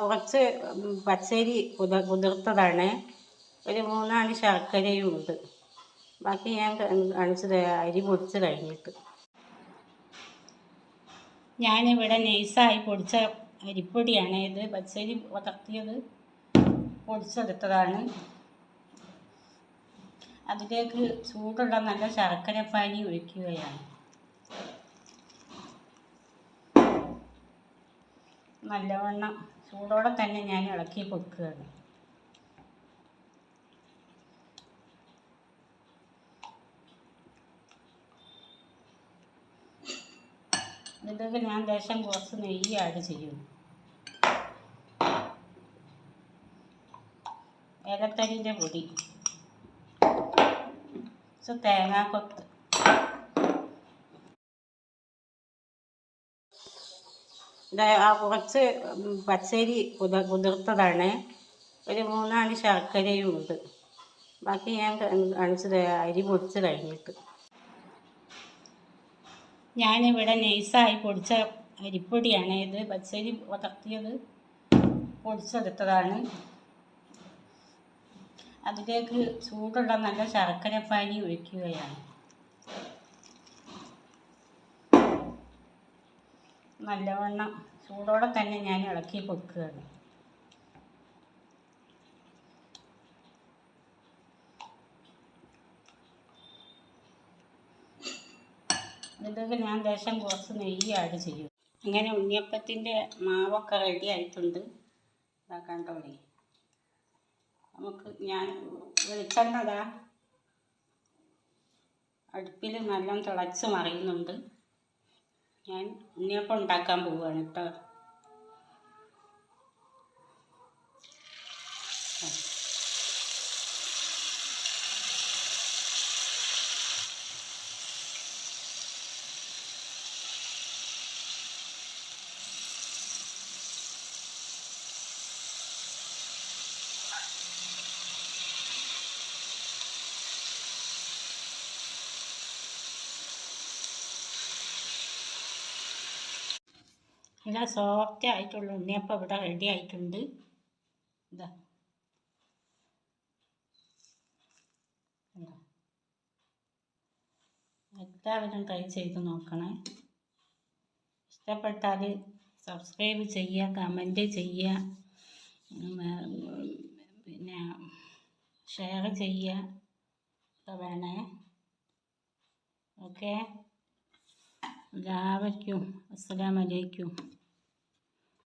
കുറച്ച് പച്ചരി കുതിർത്തതാണ്. ഒരു 3 ശർക്കരയും ഉണ്ട്. ബാക്കി ഞാൻ കാണിച്ചത് അരി പൊടിച്ച് കഴിഞ്ഞിട്ട്. ഞാനിവിടെ നൈസായി പൊടിച്ച അരിപ്പൊടിയാണ് ഇത്. പച്ചരി കുതിർത്തിയത് പൊടിച്ചെടുത്തതാണ്. അതിലേക്ക് ചൂടുള്ള നല്ല ശർക്കരപ്പാനി ഒഴിക്കുകയാണ്. നല്ലവണ്ണം ചൂടോടെ തന്നെ ഞാൻ ഇളക്കി കൊടുക്കുകയാണ്. ഇതിലേക്ക് ഞാൻ ലേശം കുറച്ച് നെയ്യ് ആഡ് ചെയ്യും. ഏലത്തരിൻ്റെ പൊടി, കുറച്ച് തേങ്ങാക്കൊത്ത്, കുറച്ച് പച്ചരി കുതിർത്തതാണ്. ഒരു 3 ശർക്കരയും ഉണ്ട്. ബാക്കി ഞാൻ കാണിച്ചത് അരി പൊടിച്ച് കഴിഞ്ഞിട്ട്. ഞാനിവിടെ നൈസായി പൊടിച്ച അരിപ്പൊടിയാണ് ഇത്. പച്ചരി കുതിർത്തിയത് പൊടിച്ചെടുത്തതാണ്. അതിലേക്ക് ചൂടുള്ള നല്ല ശർക്കരപ്പാനി ഒഴിക്കുകയാണ്. നല്ലവണ്ണം ചൂടോടെ തന്നെ ഞാൻ ഇളക്കി കൊടുക്കുകയാണ്. ഇതിലേക്ക് ഞാൻ ലേശം കുറച്ച് നെയ്യ് ആഡ് ചെയ്യും. അങ്ങനെ ഉണ്ണിയപ്പത്തിൻ്റെ മാവൊക്കെ റെഡി ആയിട്ടുണ്ട്. കണ്ടോളി. ഞാൻ വെളിച്ചെണ്ണ അടുപ്പിൽ നല്ലോണം തിളച്ച് മറിയുന്നുണ്ട്. ഞാൻ ഉണ്ണിയപ്പം ഉണ്ടാക്കാൻ പോവുകയാണ് കേട്ടോ. നല്ല സോഫ്റ്റ് ആയിട്ടുള്ള ഉണ്ണിയപ്പം ഇവിടെ റെഡി ആയിട്ടുണ്ട്. ഇതാ എല്ലാവരും ട്രൈ ചെയ്ത് നോക്കണേ. ഇഷ്ടപ്പെട്ടാൽ സബ്സ്ക്രൈബ് ചെയ്യുക, കമൻറ്റ് ചെയ്യുക, പിന്നെ ഷെയർ ചെയ്യുക ഒക്കെ വേണേ. ഓക്കെ, എല്ലാവർക്കും അസ്സലാമു അലൈക്കും.